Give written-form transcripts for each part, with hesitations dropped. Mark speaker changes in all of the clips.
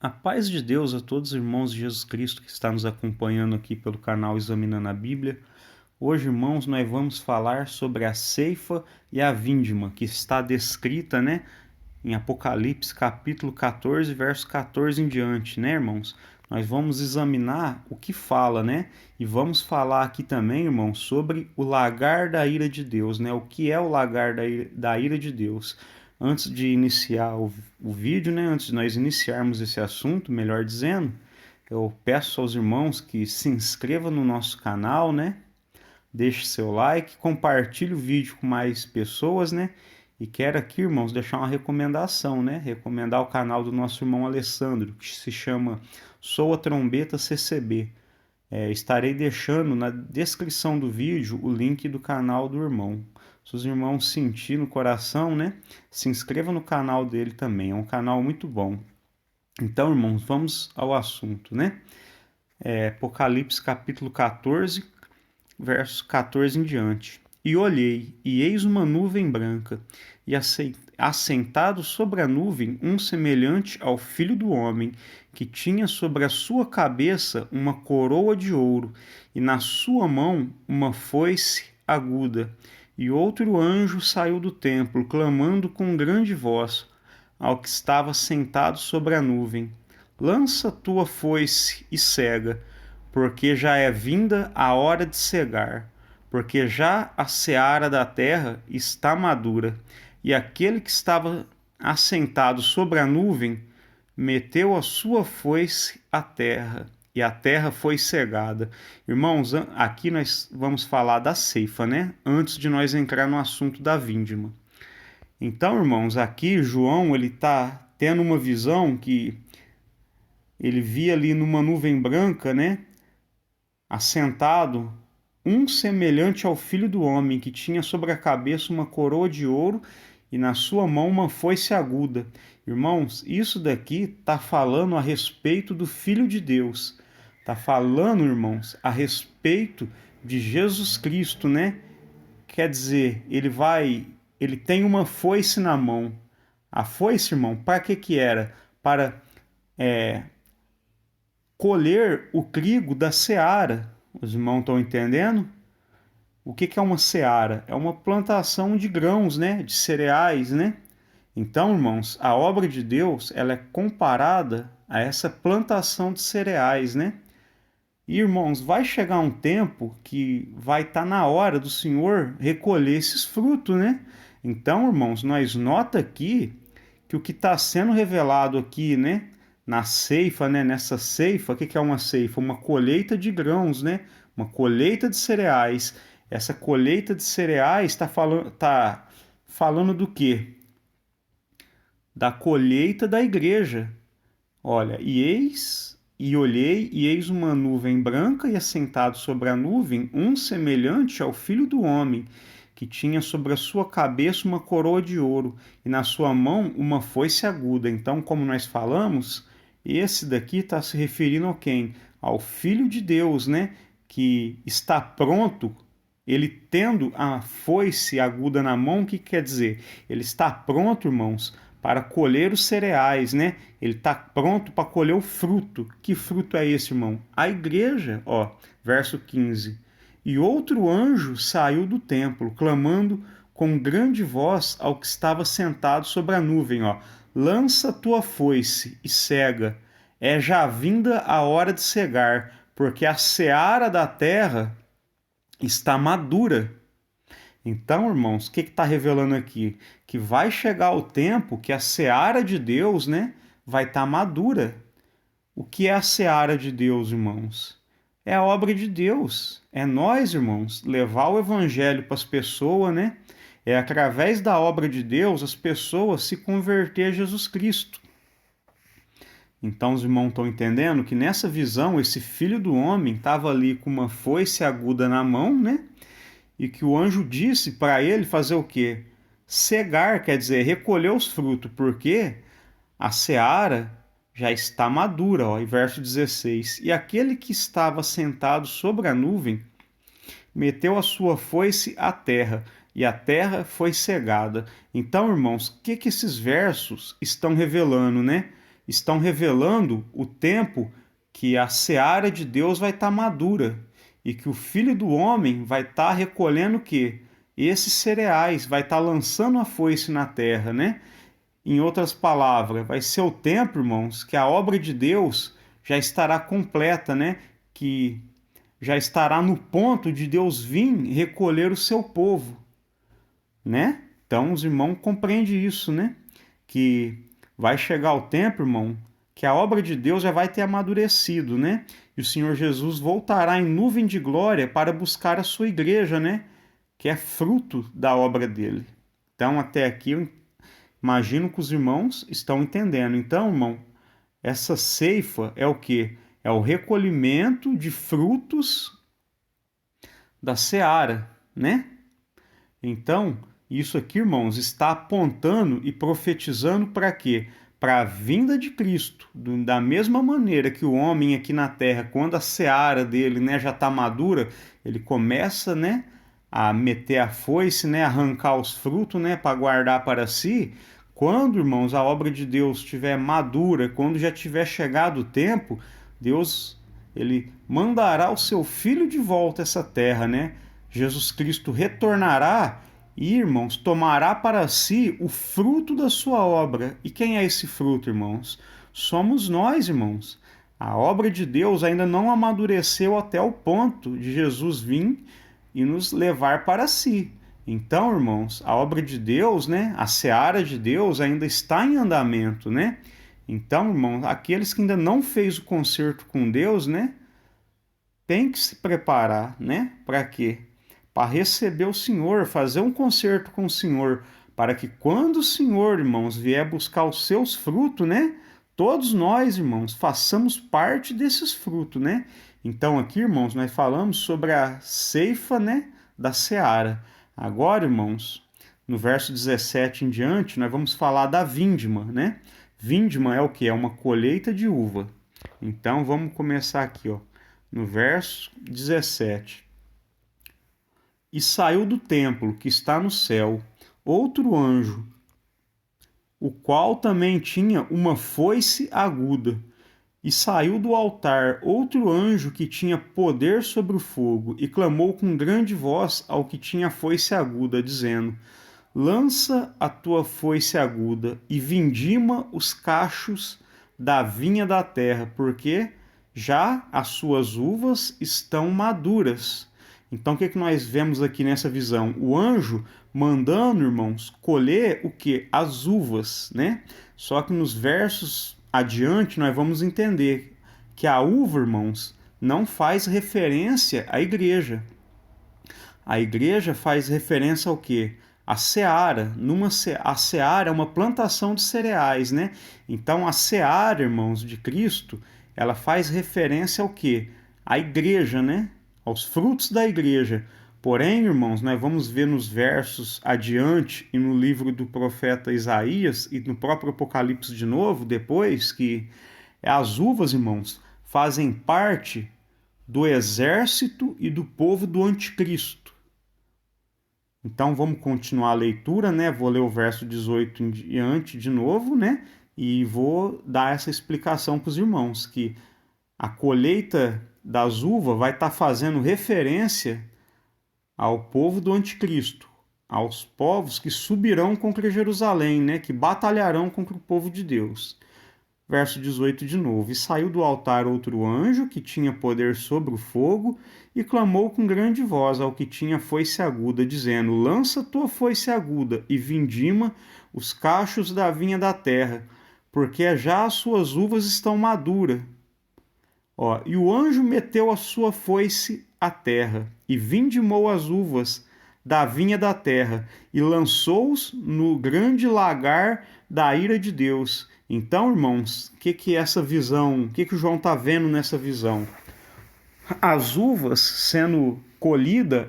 Speaker 1: A paz de Deus a todos os irmãos de Jesus Cristo que está nos acompanhando aqui pelo canal Examinando a Bíblia. Hoje, irmãos, nós vamos falar sobre a ceifa e a vindima, que está descrita, em Apocalipse capítulo 14, verso 14 em diante, irmãos? Nós vamos examinar o que fala, E vamos falar aqui também, irmãos, sobre o lagar da ira de Deus, O que é o lagar da ira de Deus? Antes de iniciar o vídeo, antes de nós iniciarmos esse assunto, melhor dizendo, eu peço aos irmãos que se inscrevam no nosso canal, Deixe seu like, compartilhe o vídeo com mais pessoas, E quero aqui, irmãos, deixar uma recomendação, Recomendar o canal do nosso irmão Alessandro, que se chama Sou a Trombeta CCB. Estarei deixando na descrição do vídeo o link do canal do irmão. Se os irmãos sentirem no coração, se inscreva no canal dele também. É um canal muito bom. Então, irmãos, vamos ao assunto, Apocalipse capítulo 14, versos 14 em diante. E olhei, e eis uma nuvem branca, e assentado sobre a nuvem um semelhante ao Filho do Homem, que tinha sobre a sua cabeça uma coroa de ouro, e na sua mão uma foice aguda. E outro anjo saiu do templo, clamando com grande voz ao que estava sentado sobre a nuvem: Lança tua foice e cega, porque já é vinda a hora de cegar, porque já a seara da terra está madura. E aquele que estava assentado sobre a nuvem meteu a sua foice à terra, e a terra foi cegada. Irmãos, aqui nós vamos falar da ceifa, Antes de nós entrar no assunto da vindima. Então, irmãos, aqui João, ele está tendo uma visão que ele via ali numa nuvem branca, assentado, um semelhante ao Filho do Homem, que tinha sobre a cabeça uma coroa de ouro e na sua mão uma foice aguda. Irmãos, isso daqui está falando a respeito do Filho de Deus. Está falando, irmãos, a respeito de Jesus Cristo, Quer dizer, ele tem uma foice na mão. A foice, irmão, para que era? Para colher o trigo da seara. Os irmãos estão entendendo? O que é uma seara? É uma plantação de grãos, de cereais, Então, irmãos, a obra de Deus, ela é comparada a essa plantação de cereais, E, irmãos, vai chegar um tempo que vai estar na hora do Senhor recolher esses frutos, Então, irmãos, nós nota aqui que o que está sendo revelado aqui, na ceifa, nessa ceifa, o que é uma ceifa? Uma colheita de grãos, Uma colheita de cereais. Essa colheita de cereais está falando do quê? Da colheita da igreja. Olha, e olhei, e eis uma nuvem branca, e assentado sobre a nuvem, um semelhante ao Filho do Homem, que tinha sobre a sua cabeça uma coroa de ouro, e na sua mão uma foice aguda. Então, como nós falamos, esse daqui está se referindo a quem? Ao Filho de Deus, Que está pronto, ele tendo a foice aguda na mão, o que quer dizer? Ele está pronto, irmãos, para colher os cereais, Ele está pronto para colher o fruto. Que fruto é esse, irmão? A igreja, verso 15. E outro anjo saiu do templo, clamando com grande voz ao que estava sentado sobre a nuvem, Lança tua foice e cega, é já vinda a hora de cegar, porque a seara da terra está madura. Então, irmãos, o que está revelando aqui? Que vai chegar o tempo que a seara de Deus, vai estar madura. O que é a seara de Deus, irmãos? É a obra de Deus. É nós, irmãos, levar o evangelho para as pessoas, É através da obra de Deus as pessoas se converter a Jesus Cristo. Então os irmãos estão entendendo que nessa visão esse Filho do Homem estava ali com uma foice aguda na mão, E que o anjo disse para ele fazer o quê? Cegar, quer dizer, recolher os frutos, porque a seara já está madura, e verso 16. E aquele que estava sentado sobre a nuvem meteu a sua foice à terra, e a terra foi cegada. Então, irmãos, o que esses versos estão revelando, estão revelando o tempo que a seara de Deus vai estar madura e que o Filho do Homem vai estar recolhendo o quê? Esses cereais, vai estar lançando a foice na terra, né? Em outras palavras, vai ser o tempo, irmãos, que a obra de Deus já estará completa, né? Que já estará no ponto de Deus vir recolher o seu povo, né? Então os irmãos compreendem isso, né? Que vai chegar o tempo, irmão, que a obra de Deus já vai ter amadurecido, né? E o Senhor Jesus voltará em nuvem de glória para buscar a sua igreja, né? Que é fruto da obra dele. Então, até aqui, eu imagino que os irmãos estão entendendo. Então, irmão, essa ceifa é o quê? É o recolhimento de frutos da seara, né? Então, isso aqui, irmãos, está apontando e profetizando para quê? Para a vinda de Cristo. Da mesma maneira que o homem aqui na terra, quando a seara dele, né, já está madura, ele começa, né, a meter a foice, né, arrancar os frutos, né, para guardar para si. Quando, irmãos, a obra de Deus estiver madura, quando já tiver chegado o tempo, Deus, ele mandará o seu filho de volta a essa terra, né? Jesus Cristo retornará e, irmãos, tomará para si o fruto da sua obra. E quem é esse fruto, irmãos? Somos nós, irmãos. A obra de Deus ainda não amadureceu até o ponto de Jesus vir e nos levar para si. Então, irmãos, a obra de Deus, né, a seara de Deus ainda está em andamento, né? Então, irmãos, aqueles que ainda não fez o concerto com Deus, né, tem que se preparar, né? Para quê? Para receber o Senhor, fazer um concerto com o Senhor, para que quando o Senhor, irmãos, vier buscar os seus frutos, né? Todos nós, irmãos, façamos parte desses frutos, né? Então aqui, irmãos, nós falamos sobre a ceifa, né, da seara. Agora, irmãos, no verso 17 em diante, nós vamos falar da vindima, né? Vindima é o que? É uma colheita de uva. Então vamos começar aqui, ó, no verso 17. E saiu do templo que está no céu outro anjo, o qual também tinha uma foice aguda. E saiu do altar outro anjo que tinha poder sobre o fogo, e clamou com grande voz ao que tinha a foice aguda, dizendo: Lança a tua foice aguda e vindima os cachos da vinha da terra, porque já as suas uvas estão maduras. Então, o que nós vemos aqui nessa visão? O anjo mandando, irmãos, colher o que? As uvas, né? Só que nos versos adiante nós vamos entender que a uva, irmãos, não faz referência à igreja. A igreja faz referência ao quê? A seara. A seara é uma plantação de cereais, né? Então, a seara, irmãos, de Cristo, ela faz referência ao quê? À igreja, né? Aos frutos da igreja. Porém, irmãos, nós vamos ver nos versos adiante e no livro do profeta Isaías e no próprio Apocalipse de novo, depois, que as uvas, irmãos, fazem parte do exército e do povo do anticristo. Então vamos continuar a leitura, né? Vou ler o verso 18 em diante de novo, né? E vou dar essa explicação para os irmãos, que a colheita das uvas vai estar fazendo referência ao povo do anticristo, aos povos que subirão contra Jerusalém, né? Que batalharão contra o povo de Deus. Verso 18 de novo. E saiu do altar outro anjo, que tinha poder sobre o fogo, e clamou com grande voz ao que tinha foice aguda, dizendo: Lança tua foice aguda e vindima os cachos da vinha da terra, porque já as suas uvas estão maduras. Ó, e o anjo meteu a sua foice à terra, e vindimou as uvas da vinha da terra, e lançou-os no grande lagar da ira de Deus. Então, irmãos, o que é essa visão? O que o João está vendo nessa visão? As uvas sendo colhida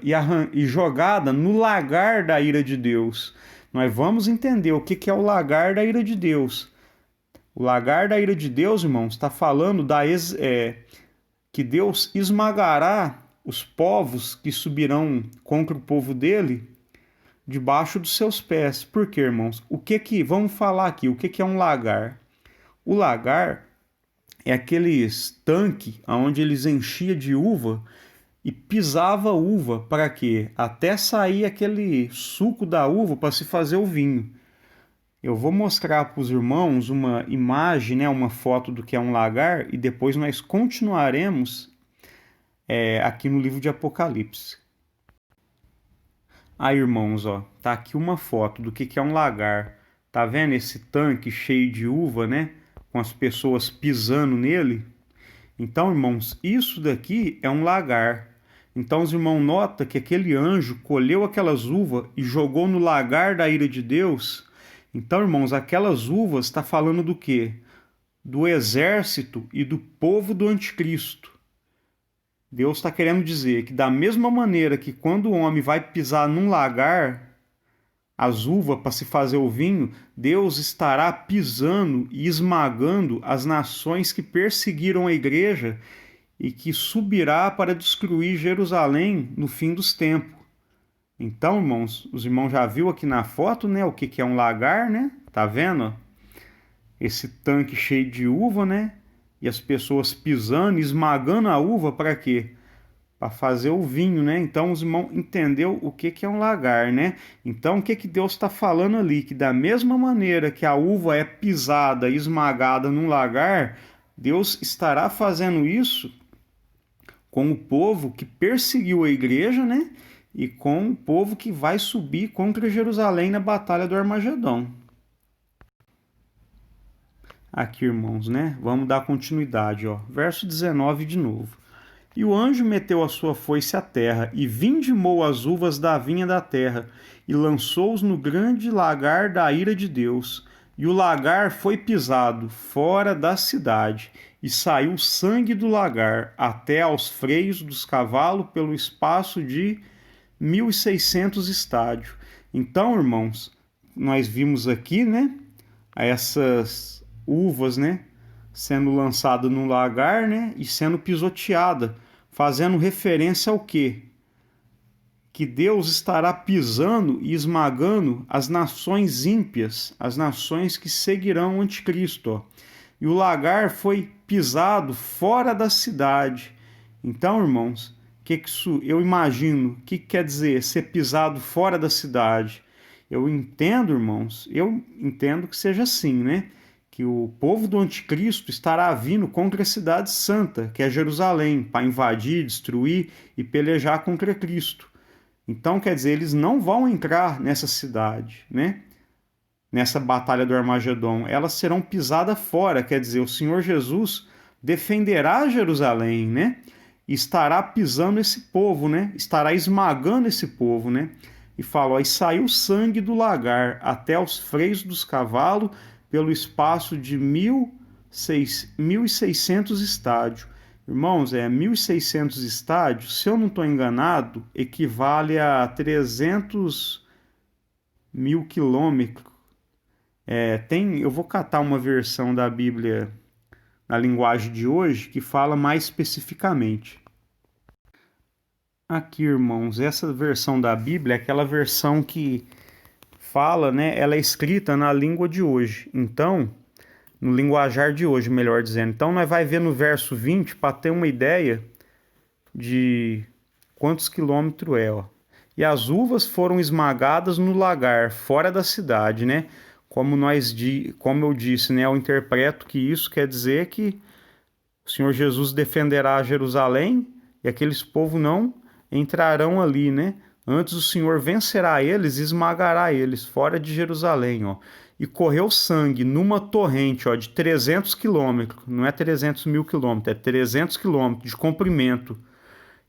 Speaker 1: e jogada no lagar da ira de Deus. Nós vamos entender o que é o lagar da ira de Deus. O lagar da ira de Deus, irmãos, está falando que Deus esmagará os povos que subirão contra o povo dele debaixo dos seus pés. Por quê, irmãos? Vamos falar aqui, o que é um lagar? O lagar é aqueles tanque onde eles enchiam de uva e pisava uva para quê? Até sair aquele suco da uva para se fazer o vinho. Eu vou mostrar para os irmãos uma imagem, né, uma foto do que é um lagar e depois nós continuaremos aqui no livro de Apocalipse. Aí, irmãos, ó, tá aqui uma foto do que é um lagar. Tá vendo esse tanque cheio de uva, né? Com as pessoas pisando nele? Então, irmãos, isso daqui é um lagar. Então, os irmãos notam que aquele anjo colheu aquelas uvas e jogou no lagar da ira de Deus. Então, irmãos, aquelas uvas está falando do quê? Do exército e do povo do anticristo. Deus está querendo dizer que da mesma maneira que quando o homem vai pisar num lagar, as uvas para se fazer o vinho, Deus estará pisando e esmagando as nações que perseguiram a igreja e que subirá para destruir Jerusalém no fim dos tempos. Então, irmãos, os irmãos já viu aqui na foto, né, o que é um lagar, né? Tá vendo? Esse tanque cheio de uva, né? E as pessoas pisando, esmagando a uva para quê? Para fazer o vinho, né? Então os irmãos entendeu o que é um lagar, né? Então o que Deus está falando ali? Que da mesma maneira que a uva é pisada e esmagada num lagar, Deus estará fazendo isso com o povo que perseguiu a igreja, né? E com o povo que vai subir contra Jerusalém na batalha do Armagedon. Aqui, irmãos, né? Vamos dar continuidade, ó. Verso 19 de novo. E o anjo meteu a sua foice à terra, e vindimou as uvas da vinha da terra, e lançou-os no grande lagar da ira de Deus. E o lagar foi pisado fora da cidade, e saiu sangue do lagar até aos freios dos cavalos pelo espaço de 1.600 estádios. Então, irmãos, nós vimos aqui, né, essas uvas, né, sendo lançada no lagar, né, e sendo pisoteada, fazendo referência ao quê? Que Deus estará pisando e esmagando as nações ímpias, as nações que seguirão o anticristo. Ó. E o lagar foi pisado fora da cidade. Então, irmãos, que isso eu imagino, o que quer dizer ser pisado fora da cidade? Eu entendo, irmãos, eu entendo que seja assim, né? Que o povo do anticristo estará vindo contra a cidade santa, que é Jerusalém, para invadir, destruir e pelejar contra Cristo. Então, quer dizer, eles não vão entrar nessa cidade, né? Nessa batalha do Armagedon. Elas serão pisadas fora, quer dizer, o Senhor Jesus defenderá Jerusalém, né? E estará pisando esse povo, né? Estará esmagando esse povo, né? E fala, ó, e saiu sangue do lagar até os freios dos cavalos pelo espaço de 1.600 estádios. Irmãos, 1.600 estádios, se eu não estou enganado, equivale a 300 mil quilômetros. Eu vou catar uma versão da Bíblia na linguagem de hoje que fala mais especificamente. Aqui, irmãos, essa versão da Bíblia é aquela versão que fala, né? Ela é escrita na língua de hoje. Então, no linguajar de hoje, melhor dizendo. Então, nós vai ver no verso 20 para ter uma ideia de quantos quilômetros é, ó. E as uvas foram esmagadas no lagar, fora da cidade, né? Como eu disse, né? Eu interpreto que isso quer dizer que o Senhor Jesus defenderá Jerusalém e aqueles povos não entrarão ali, né? Antes o Senhor vencerá eles e esmagará eles fora de Jerusalém, ó. E correu sangue numa torrente, ó, de 300 quilômetros, não é 300 mil quilômetros, é 300 quilômetros de comprimento,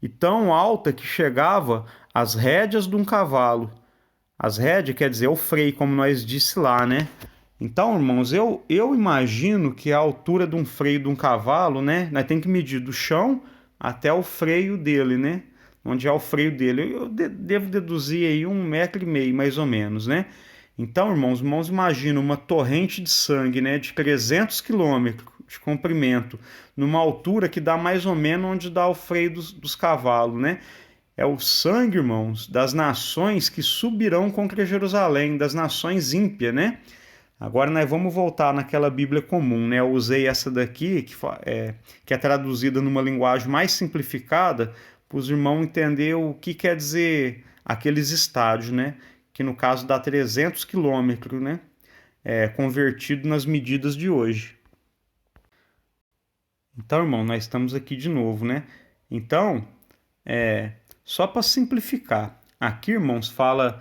Speaker 1: e tão alta que chegava às rédeas de um cavalo. As rédeas quer dizer o freio, como nós disse lá, né? Então, irmãos, eu imagino que a altura de um freio de um cavalo, né? Nós temos que medir do chão até o freio dele, né? Onde é o freio dele. Eu devo deduzir aí 1,5 m, mais ou menos, né? Então, irmãos, imaginam uma torrente de sangue, né? De 300 quilômetros de comprimento, numa altura que dá mais ou menos onde dá o freio dos cavalos, né? É o sangue, irmãos, das nações que subirão contra Jerusalém, das nações ímpias, né? Agora nós vamos voltar naquela Bíblia comum, né? Eu usei essa daqui, que é traduzida numa linguagem mais simplificada, para os irmãos entender o que quer dizer aqueles estádios, né? Que no caso dá 300 quilômetros, né? Convertido nas medidas de hoje. Então, irmão, nós estamos aqui de novo, né? Então, só para simplificar, aqui, irmãos, fala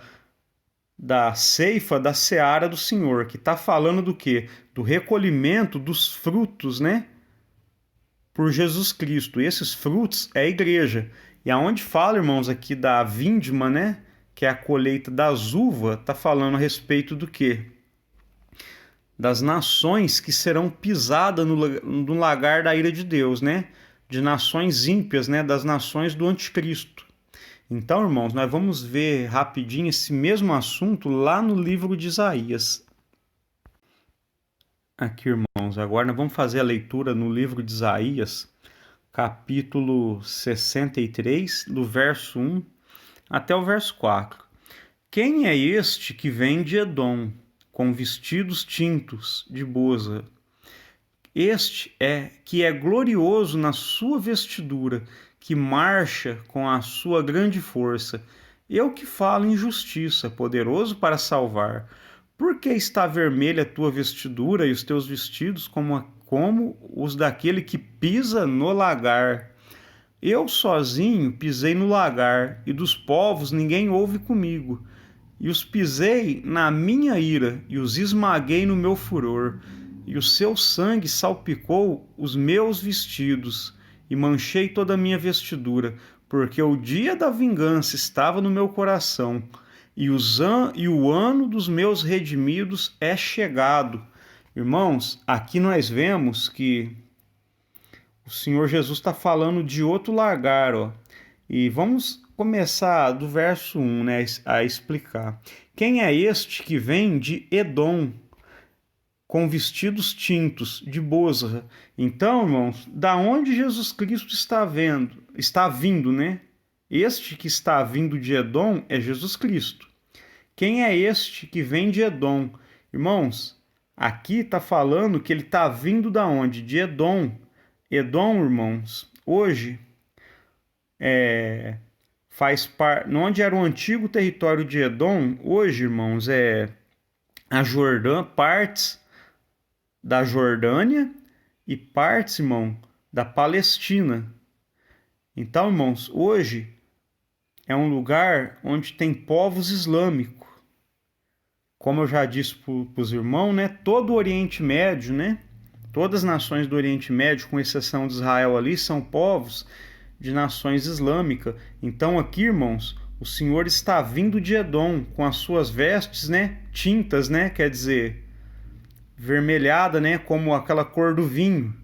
Speaker 1: da ceifa da seara do Senhor, que está falando do quê? Do recolhimento dos frutos, né? Por Jesus Cristo. E esses frutos é a igreja. E aonde fala, irmãos, aqui da vindima, né? Que é a colheita das uvas, está falando a respeito do quê? Das nações que serão pisadas no lagar da ira de Deus, né? De nações ímpias, né? Das nações do anticristo. Então, irmãos, nós vamos ver rapidinho esse mesmo assunto lá no livro de Isaías. Aqui, irmãos, agora nós vamos fazer a leitura no livro de Isaías, capítulo 63, do verso 1 até o verso 4. Quem é este que vem de Edom, com vestidos tintos de boza? Este é que é glorioso na sua vestidura, que marcha com a sua grande força. Eu que falo em justiça, poderoso para salvar. Por que está vermelha a tua vestidura e os teus vestidos como os daquele que pisa no lagar? Eu sozinho pisei no lagar, e dos povos ninguém ouve comigo. E os pisei na minha ira, e os esmaguei no meu furor. E o seu sangue salpicou os meus vestidos, e manchei toda a minha vestidura, porque o dia da vingança estava no meu coração, e o ano dos meus redimidos é chegado. Irmãos, aqui nós vemos que o Senhor Jesus está falando de outro lagar, ó. E vamos começar do verso 1, né, a explicar. Quem é este que vem de Edom, com vestidos tintos de Bozra? Então, irmãos, da onde Jesus Cristo está vindo, né? Este que está vindo de Edom é Jesus Cristo. Quem é este que vem de Edom? Irmãos, aqui está falando que ele está vindo da onde? De Edom. Edom, irmãos, hoje faz parte, onde era o antigo território de Edom, hoje, irmãos, é a Jordânia, partes da Jordânia e partes, irmão, da Palestina. Então, irmãos, hoje é um lugar onde tem povos islâmicos. Como eu já disse para os irmãos, né? Todo o Oriente Médio, né? Todas as nações do Oriente Médio, com exceção de Israel ali, são povos de nações islâmicas. Então aqui, irmãos, o Senhor está vindo de Edom com as suas vestes, né? Tintas, né? Quer dizer, vermelhada, né? Como aquela cor do vinho.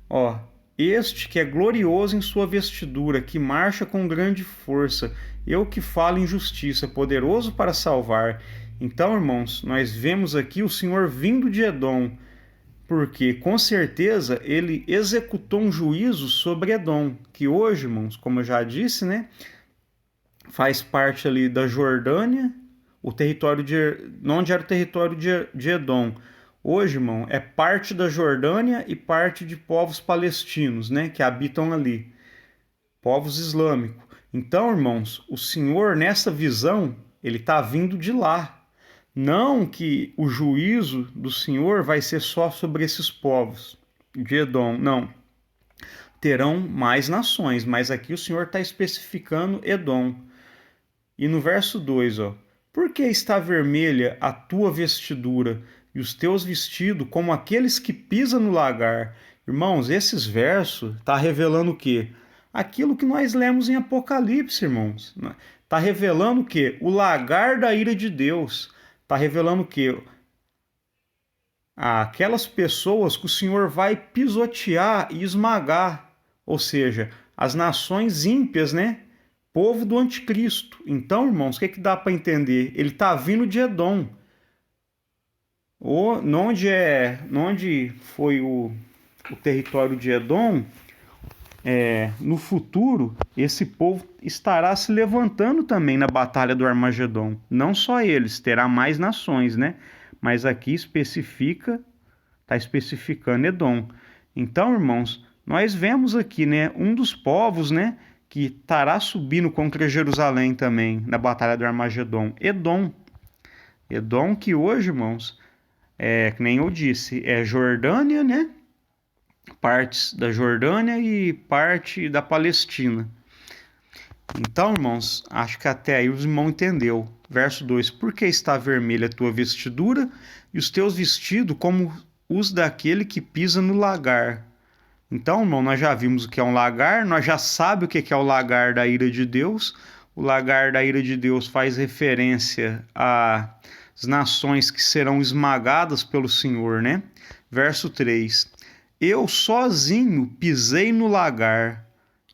Speaker 1: Ó, este que é glorioso em sua vestidura, que marcha com grande força, eu que falo em justiça, poderoso para salvar. Então, irmãos, nós vemos aqui o Senhor vindo de Edom, porque com certeza ele executou um juízo sobre Edom, que hoje, irmãos, como eu já disse, né, faz parte ali da Jordânia, o território onde era o território de Edom. Hoje, irmão, é parte da Jordânia e parte de povos palestinos, né, que habitam ali, povos islâmicos. Então, irmãos, o Senhor, nessa visão, ele está vindo de lá. Não que o juízo do Senhor vai ser só sobre esses povos de Edom, não. Terão mais nações, mas aqui o Senhor está especificando Edom. E no verso 2, ó, por que está vermelha a tua vestidura e os teus vestidos como aqueles que pisam no lagar? Irmãos, esses versos tá revelando o quê? Aquilo que nós lemos em Apocalipse, irmãos. Tá revelando o quê? O lagar da ira de Deus. Tá revelando o quê? Aquelas pessoas que o Senhor vai pisotear e esmagar. Ou seja, as nações ímpias, né? Povo do anticristo. Então, irmãos, o que dá para entender? Ele está vindo de Edom. Onde foi o território de Edom, no futuro, esse povo estará se levantando também na batalha do Armagedon. Não só eles, terá mais nações, né? mas aqui está especificando Edom. Então, irmãos, nós vemos aqui, né, um dos povos, né, que estará subindo contra Jerusalém também, na Batalha do Armagedon, Edom. Edom que hoje, irmãos, que nem eu disse, é Jordânia, né, partes da Jordânia e parte da Palestina. Então, irmãos, acho que até aí os irmãos entendeu. Verso 2: Por que está vermelha a tua vestidura e os teus vestidos como os daquele que pisa no lagar? Então, irmão, nós já vimos o que é um lagar, nós já sabemos o que é o lagar da ira de Deus. O lagar da ira de Deus faz referência às nações que serão esmagadas pelo Senhor, né? Verso 3: Eu sozinho pisei no lagar,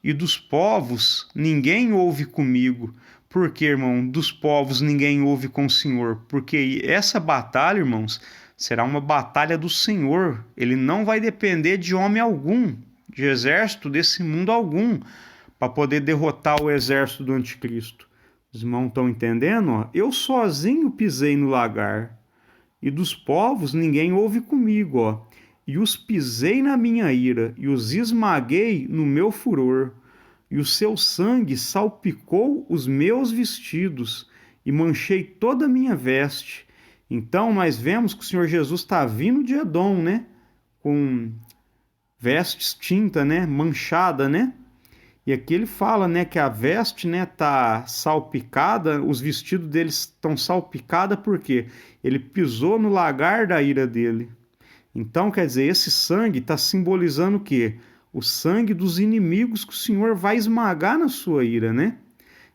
Speaker 1: e dos povos ninguém ouve comigo. Por que, irmão? Dos povos ninguém ouve com o Senhor. Porque essa batalha, irmãos, será uma batalha do Senhor. Ele não vai depender de homem algum, de exército desse mundo algum, para poder derrotar o exército do anticristo. Os irmãos estão entendendo? Ó? Eu sozinho pisei no lagar, e dos povos ninguém ouve comigo. Ó. E os pisei na minha ira, e os esmaguei no meu furor, e o seu sangue salpicou os meus vestidos, e manchei toda a minha veste. Então nós vemos que o Senhor Jesus está vindo de Edom, né? Com vestes tinta, né? Manchada, né? E aqui ele fala, né, que a veste, né, tá salpicada, os vestidos deles estão salpicados porque ele pisou no lagar da ira dele. Então, quer dizer, esse sangue está simbolizando o quê? O sangue dos inimigos que o Senhor vai esmagar na sua ira, né?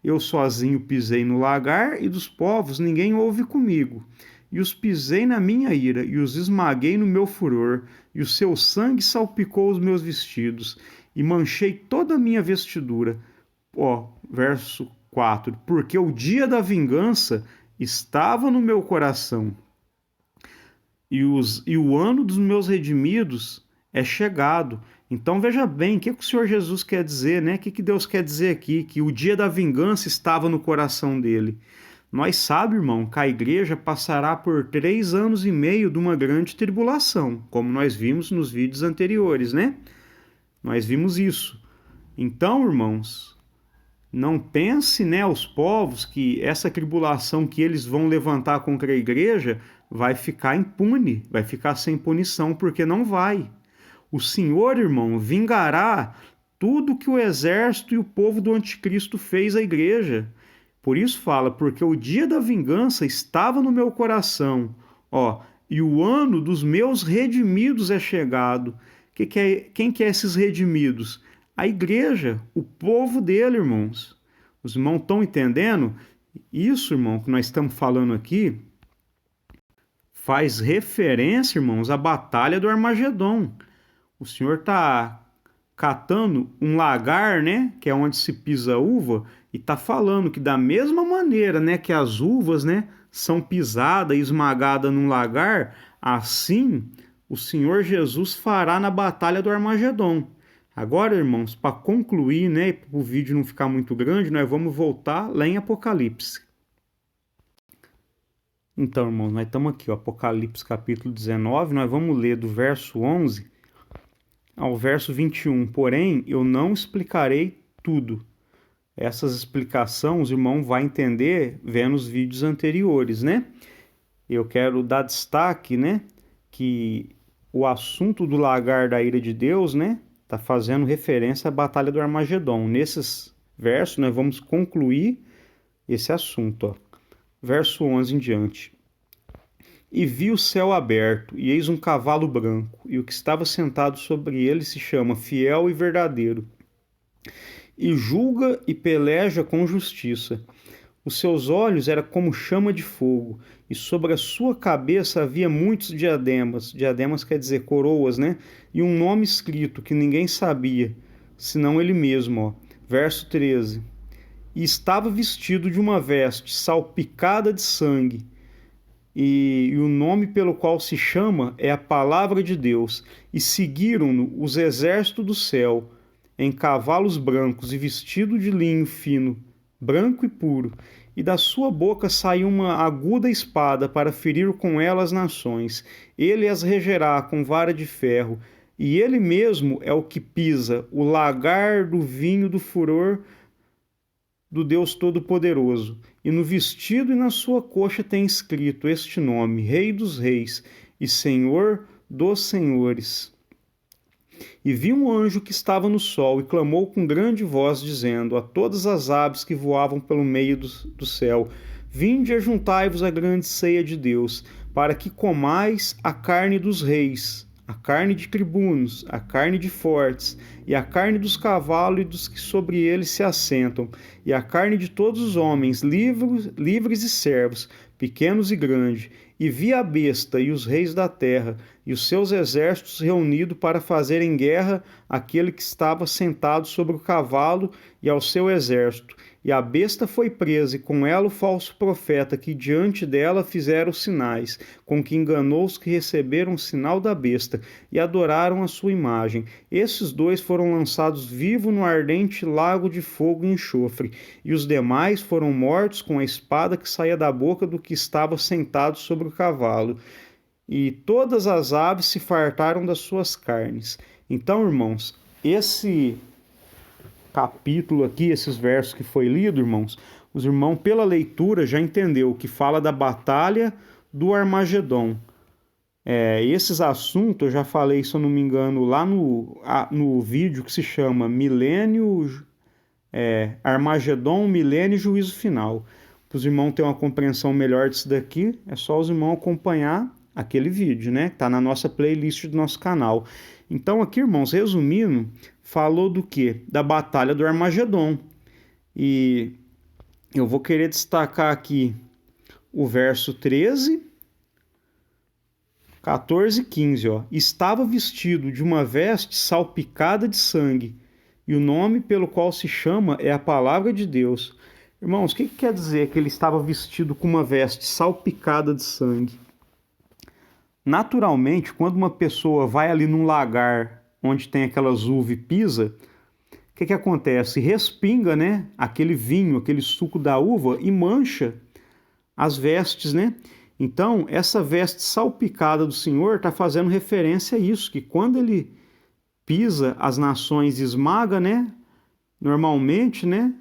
Speaker 1: Eu sozinho pisei no lagar, e dos povos ninguém ouve comigo. E os pisei na minha ira, e os esmaguei no meu furor, e o seu sangue salpicou os meus vestidos, e manchei toda a minha vestidura. Ó, verso 4. Porque o dia da vingança estava no meu coração, e o ano dos meus redimidos é chegado. Então veja bem, o que o Senhor Jesus quer dizer, né? O que Deus quer dizer aqui? Que o dia da vingança estava no coração dele. Nós sabemos, irmão, que a igreja passará por 3 anos e meio de uma grande tribulação, como nós vimos nos vídeos anteriores, né? Nós vimos isso. Então, irmãos, não pense, né, os povos que essa tribulação que eles vão levantar contra a igreja vai ficar impune, vai ficar sem punição, porque não vai. O Senhor, irmão, vingará tudo que o exército e o povo do anticristo fez à igreja. Por isso fala, porque o dia da vingança estava no meu coração, ó, e o ano dos meus redimidos é chegado. Quem que é esses redimidos? A igreja, o povo dele, irmãos. Os irmãos estão entendendo? Isso, irmão, que nós estamos falando aqui, faz referência, irmãos, à batalha do Armagedon. O Senhor está catando um lagar, né, que é onde se pisa a uva, e está falando que da mesma maneira, né, que as uvas, né, são pisadas e esmagadas num lagar, assim o Senhor Jesus fará na batalha do Armagedon. Agora, irmãos, para concluir, né, para o vídeo não ficar muito grande, nós vamos voltar lá em Apocalipse. Então, irmãos, nós estamos aqui, ó, Apocalipse capítulo 19, nós vamos ler do verso 11 ao verso 21. Porém, eu não explicarei tudo. Essas explicações os irmãos vão entender vendo os vídeos anteriores, né? Eu quero dar destaque, né, que o assunto do lagar da ira de Deus, né, está fazendo referência à batalha do Armagedon. Nesses versos, nós vamos concluir esse assunto, ó. Verso 11 em diante. E vi o céu aberto, e eis um cavalo branco, e o que estava sentado sobre ele se chama Fiel e Verdadeiro, e julga e peleja com justiça. Os seus olhos eram como chama de fogo, e sobre a sua cabeça havia muitos diademas. Diademas quer dizer coroas, né? E um nome escrito que ninguém sabia, senão ele mesmo, ó. Verso 13. E estava vestido de uma veste salpicada de sangue, e o nome pelo qual se chama é a Palavra de Deus. E seguiram-no os exércitos do céu, em cavalos brancos e vestido de linho fino, branco e puro. E da sua boca saiu uma aguda espada para ferir com ela as nações. Ele as regerá com vara de ferro, e ele mesmo é o que pisa o lagar do vinho do furor do Deus Todo-Poderoso. E no vestido e na sua coxa tem escrito este nome: Rei dos Reis e Senhor dos Senhores. E vi um anjo que estava no sol e clamou com grande voz, dizendo a todas as aves que voavam pelo meio do céu: Vinde e ajuntai-vos à grande ceia de Deus, para que comais a carne dos reis, a carne de tribunos, a carne de fortes, e a carne dos cavalos e dos que sobre eles se assentam, e a carne de todos os homens, livres e servos, pequenos e grandes. E vi a besta e os reis da terra e os seus exércitos reunidos para fazerem guerra àquele que estava sentado sobre o cavalo e ao seu exército. E a besta foi presa, e com ela o falso profeta, que diante dela fizeram os sinais, com que enganou os que receberam o sinal da besta e adoraram a sua imagem. Esses dois foram lançados vivos no ardente lago de fogo e enxofre, e os demais foram mortos com a espada que saía da boca do que estava sentado sobre o cavalo. E todas as aves se fartaram das suas carnes. Então, irmãos, esse capítulo aqui, esses versos que foi lido, irmãos, os irmãos pela leitura já entendeu que fala da batalha do Armagedon. Esses assuntos eu já falei, se eu não me engano, lá no vídeo que se chama Armagedon, Milênio e Juízo Final. Para os irmãos terem uma compreensão melhor disso daqui, é só os irmãos acompanhar aquele vídeo, né? Que está na nossa playlist do nosso canal. Então aqui, irmãos, resumindo, falou do quê? Da batalha do Armagedon. E eu vou querer destacar aqui o verso 13, 14 e 15. Ó. Estava vestido de uma veste salpicada de sangue, e o nome pelo qual se chama é a Palavra de Deus. Irmãos, o que quer dizer que ele estava vestido com uma veste salpicada de sangue? Naturalmente, quando uma pessoa vai ali num lagar onde tem aquelas uvas e pisa, o que acontece? Respinga, né, aquele vinho, aquele suco da uva e mancha as vestes, né? Então, essa veste salpicada do Senhor está fazendo referência a isso, que quando ele pisa as nações e esmaga, né, normalmente, né,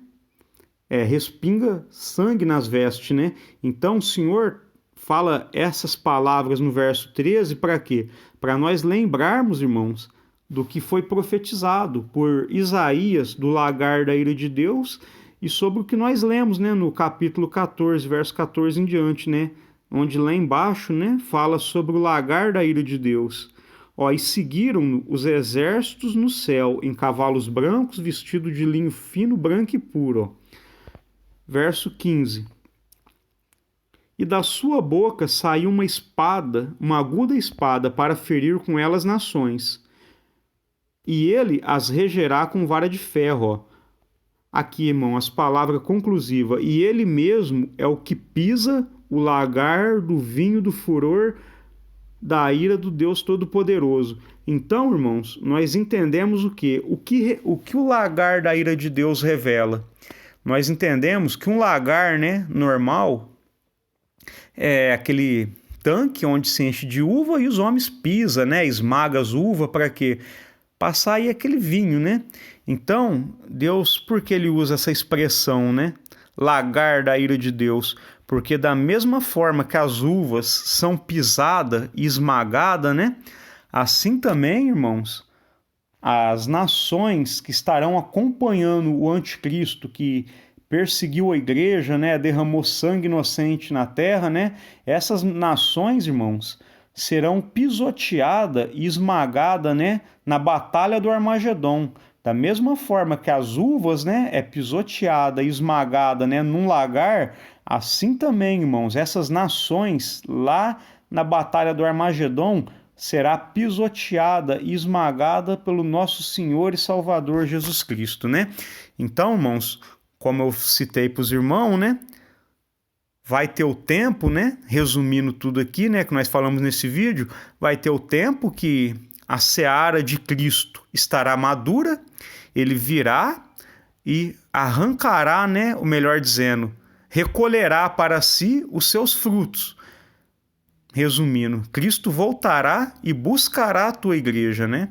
Speaker 1: respinga sangue nas vestes, né? Então, o Senhor fala essas palavras no verso 13 para quê? Para nós lembrarmos, irmãos, do que foi profetizado por Isaías do lagar da ira de Deus e sobre o que nós lemos, né, no capítulo 14, verso 14 em diante, né, onde lá embaixo, né, fala sobre o lagar da ira de Deus. Ó, e seguiram os exércitos no céu em cavalos brancos vestidos de linho fino, branco e puro. Ó. Verso 15. E da sua boca saiu uma espada, uma aguda espada, para ferir com ela as nações. E ele as regerá com vara de ferro. Ó. Aqui, irmão, as palavras conclusivas. E ele mesmo é o que pisa o lagar do vinho do furor da ira do Deus Todo-Poderoso. Então, irmãos, nós entendemos o quê? O que o lagar da ira de Deus revela? Nós entendemos que um lagar, né, normal, é aquele tanque onde se enche de uva e os homens pisam, né, esmaga as uvas para quê? Passar aí aquele vinho, né? Então, Deus, por que ele usa essa expressão, né? Lagar da ira de Deus? Porque da mesma forma que as uvas são pisadas e esmagadas, né? Assim também, irmãos, as nações que estarão acompanhando o anticristo, que perseguiu a igreja, né, derramou sangue inocente na terra, né? Essas nações, irmãos, serão pisoteadas e esmagadas, né, na batalha do Armagedon. Da mesma forma que as uvas, né, é pisoteada e esmagada, né, num lagar, assim também, irmãos, essas nações lá na batalha do Armagedon será pisoteada e esmagada pelo nosso Senhor e Salvador Jesus Cristo, né? Então, irmãos, como eu citei para os irmãos, né? Vai ter o tempo, né? Resumindo tudo aqui, né? Que nós falamos nesse vídeo, vai ter o tempo que a seara de Cristo estará madura, ele virá e arrancará, né? O melhor dizendo, recolherá para si os seus frutos. Resumindo, Cristo voltará e buscará a tua igreja, né?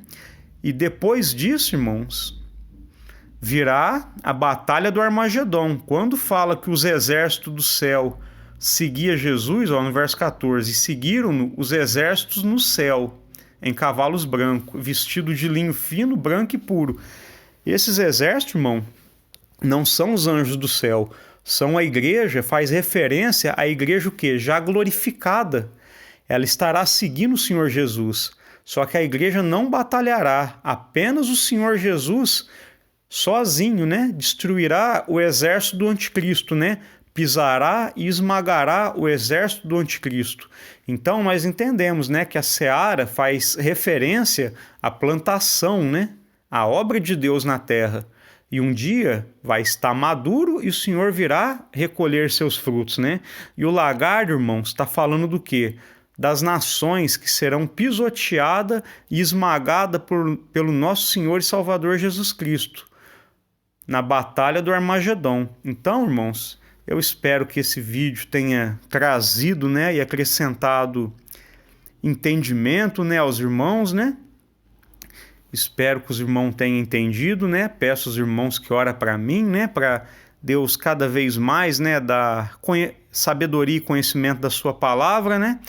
Speaker 1: E depois disso, irmãos, virá a batalha do Armagedon. Quando fala que os exércitos do céu seguiam Jesus, ó, no verso 14, seguiram os exércitos no céu, em cavalos brancos, vestidos de linho fino, branco e puro. Esses exércitos, irmão, não são os anjos do céu, são a igreja, faz referência à igreja o quê? Já glorificada. Ela estará seguindo o Senhor Jesus. Só que a igreja não batalhará, apenas o Senhor Jesus sozinho, né? Destruirá o exército do anticristo, né? Pisará e esmagará o exército do anticristo. Então nós entendemos, né, que a seara faz referência à plantação, né? A obra de Deus na terra. E um dia vai estar maduro e o Senhor virá recolher seus frutos, né? E o lagar, irmãos, está falando do quê? Das nações que serão pisoteadas e esmagadas pelo nosso Senhor e Salvador Jesus Cristo, na batalha do Armagedon. Então, irmãos, eu espero que esse vídeo tenha trazido, né, e acrescentado entendimento, né, aos irmãos, né? Espero que os irmãos tenham entendido, né? Peço aos irmãos que orem para mim, né, para Deus cada vez mais, né, dar sabedoria e conhecimento da sua palavra, né?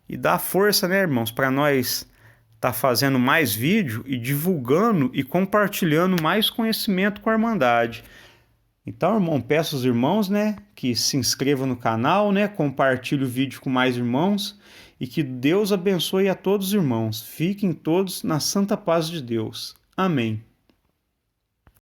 Speaker 1: E dar força, né, irmãos, para nós estar fazendo mais vídeo e divulgando e compartilhando mais conhecimento com a Irmandade. Então, irmão, peço aos irmãos, né, que se inscrevam no canal, né, compartilhe o vídeo com mais irmãos e que Deus abençoe a todos os irmãos. Fiquem todos na santa paz de Deus. Amém.